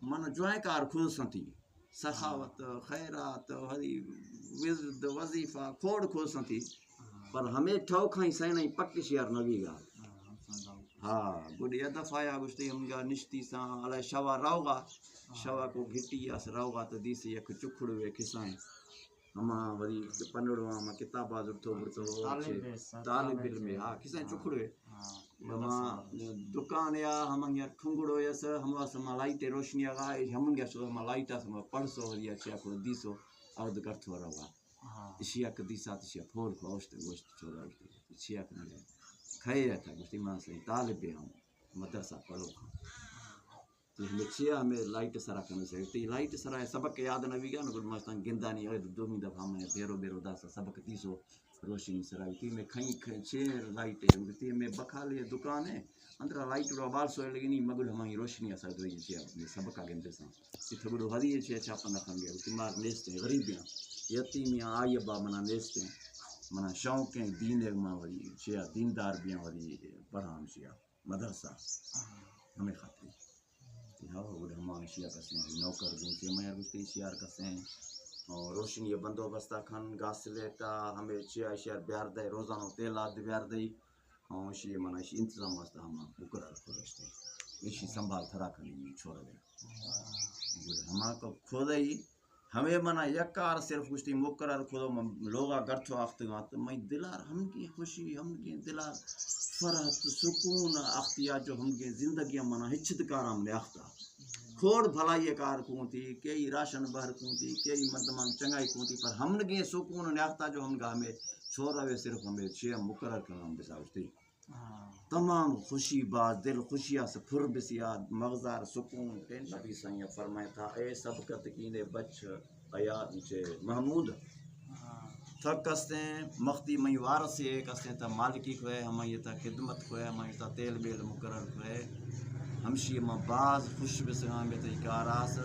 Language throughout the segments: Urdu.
من جوائیں کار خود سنتی سخاوت خیرات ہری وزد وظیفہ کھوڑ خود سنتی پر ہمیں ٹھو کھائیں سائیں پکی شیار نبی گا ہاں گڈ یہ دفعہ یا گشتی ہم گا نشتی سا علی شوا روگا شوا کو گھٹی اس روگا تو دیسی یک چکھڑ وے کسائیں ہما وری پنڑو ہما کتابا زڑتو برتو طالب علم ہاں کسائیں چکھڑ وے ہما دکان یا ہم یا ٹھنگڑو یس ہم اس ما لائٹ روشنی آگا ہم گیا سو ما لائٹ اس ما پڑسو یا چیا کو دیسو اود کرتو روگا اشیا کدیسا تشیا پھول کو اوشت گوشت چورا اشیا کنے کھایا تھا گشتی ماں سے طالب ہم مدرسہ پڑھو لچیا ہمیں لائٹ سرا کرنے سے تی لائٹ سرا سبق یاد نہ ویگا نہ مستان گندانی ہے دومی دفعہ میں بیرو بیرو داسا سبق تیسو روشنی سرا تی میں کھئی چیر لائٹ ہے تی میں بکھالے دکان ہے اندر لائٹ رو بال سو لگنی مگل ہماری روشنی اسا دوئی چیا سبق گندے سا تی تھگڑو ہری چیا چھاپا نہ کھن گیا تی مار نیستے غریبیاں یتیمیاں آئی با منا نیستے منا شوق ہیں دین ما وری چیا دیندار بیاں وری پڑھام چیا مدرسہ ہمیں خاطر ہاں وہ ہما اشیا کسیں نوکر دوں کہ میں گشتی اشیار کسیں اور روشنی بندوبستہ کھن گاس لیتا ہمیں چیا اشیار بیار دے روزانہ تیلات بیار دے اور اشی منا اشی انتظام واسطہ ہما مقرر کرشتے اشی سنبھال تھرا کنی چھوڑ دے ہما کو کھودئی ہمیں منا یکار صرف گشتی مقرر کھودو لوگا گرچو آفتگاں تو میں دلار ہم کی خوشی ہم کی دلار فرحت سکون اختیا جو ہم کی زندگی منا ہچت کارام نے اختا کھوڑ بھلائی کار کونتی کئی راشن بہر کونتی کئی مردمان چنگائی کونتی پر ہم نے سکون نے اختا جو ہم گا ہمیں چھوڑا وے صرف ہمیں چھ مقرر کرام بساوشتی تمام خوشی باز دل خوشیاں سے پھر بسیاد مغزار سکون ٹینشن نبی سائیں فرمایا تھا اے سبقت کینے بچ آیات چے محمود تھکستیں مختی میں وارث ہے کستیں تا مالکی کوئے ہمیں یہ تا خدمت کوئے ہمیں یہ تا تیل بیل مقرر کوئے ہمشی میں باز خوش بسگاں میں تی کاراس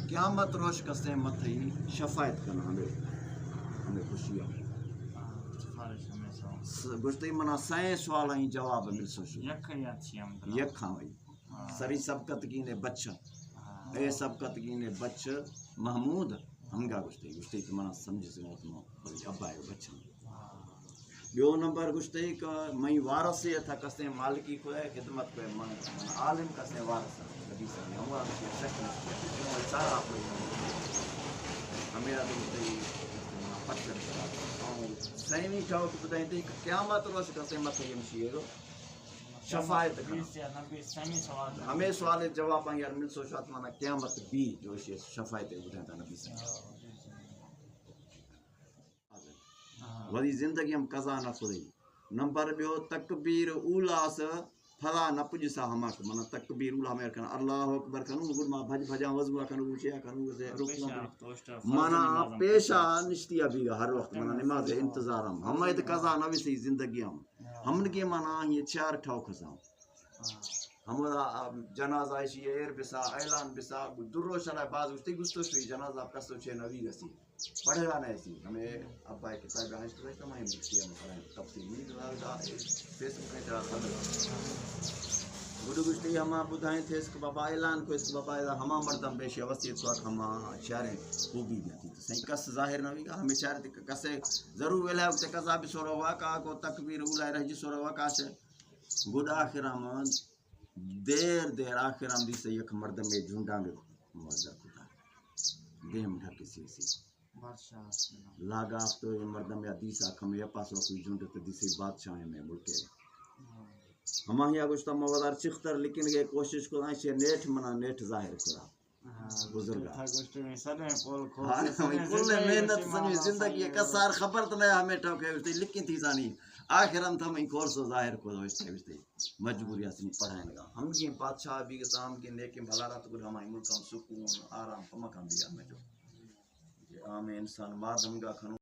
قیامت روش کستیں متھی شفایت کرنا ہمیں خوشی ہے گشتی منا سائیں سوال ہیں جواب مل سوشو یکھاں ہوئی سری سبقت کینے بچ اے سبقت کینے بچ محمود ہنگا گشتی تو منا سمجھ سکتا تمہوں ابا ہے بچہ بیو نمبر گشتی کہ میں وارث یہ تھا کسیں مالکی کو ہے خدمت کو ہے من عالم کسیں وارث ہے نبی صلی اللہ علیہ وسلم شک نہیں ہے سارا آپ ہمیرا گشتی پتر سیمی ٹھوک بدائیں تھی کہ قیامت روش کسیں مت یمشی ہے شفاعت ہمیں سوال جواب ہیں یار مل سو شاعت مانا قیامت بھی جو شفاعت بدائیں تھا نبی صلی اللہ وری زندگی ہم قضا نہ خودی نمبر بیو تکبیر اولا سے پھلا نہ پجسا ہما کو منا تکبیر اولا میں کرنا اللہ اکبر کنوں گڑ ما بھج بھجا وضو کنوں چیا کنوں سے رکو منا پیشا نشتیا بھی ہر وقت منا نماز انتظار ہم ات قضا نہ وسی زندگی ہم نے منا یہ چار ٹھو کھسا ہمارا جنازہ ایشی ایر بسا اعلان بسا درو شرع باز استی گستو شوی جنازہ کسو چھے نوی گسی پڑھے گا نہیں سی ہمیں ابا کتاب ہنچ رہتا میں مکتی ہم پڑھیں تفصیل نہیں دلالتا فیس بک میں چلا خبر گڑو گشتی ہما بدھائیں تھے اس کے بابا اعلان کو اس کے بابا ہما مردم بیشی وسیعت وقت ہما شعریں خوبی بھی تھی تو صحیح کس ظاہر نہ ہوگا ہمیں شعر تھی کسے ضرور ویلہ وقت قضا بھی سورا واقعہ کو تکبیر اولا رہ جی سورا واقعہ سے گڑ آخر ہم دیر آخر ہم دیسے یک مردم میں جھنڈا میں موزر کتا دیم ڈھکی سی لاگا تو یہ مردم یا دیسا کم یا پاس وقت جھنڈ تو دیسے بادشاہ میں ملکے ہمیں یہ گوشتا موادار چختر لیکن یہ کوشش کو آئیں سے نیٹ منا نیٹ ظاہر کرا بزرگا کل محنت سنوی زندگی کسار خبر تو نہیں ہمیں ٹوکے ہوتی لیکن تھی سانی آخر ہم تھا میں کورسو ظاہر کو ہوتے مجبوری اسنی پڑھائیں گا ہم کی بادشاہ بھی گسام کی نیکی بھلارات کو ہمیں ملکم سکون آرام پمکم بھی ہمیں جو آمین انسان مادم گا کھنو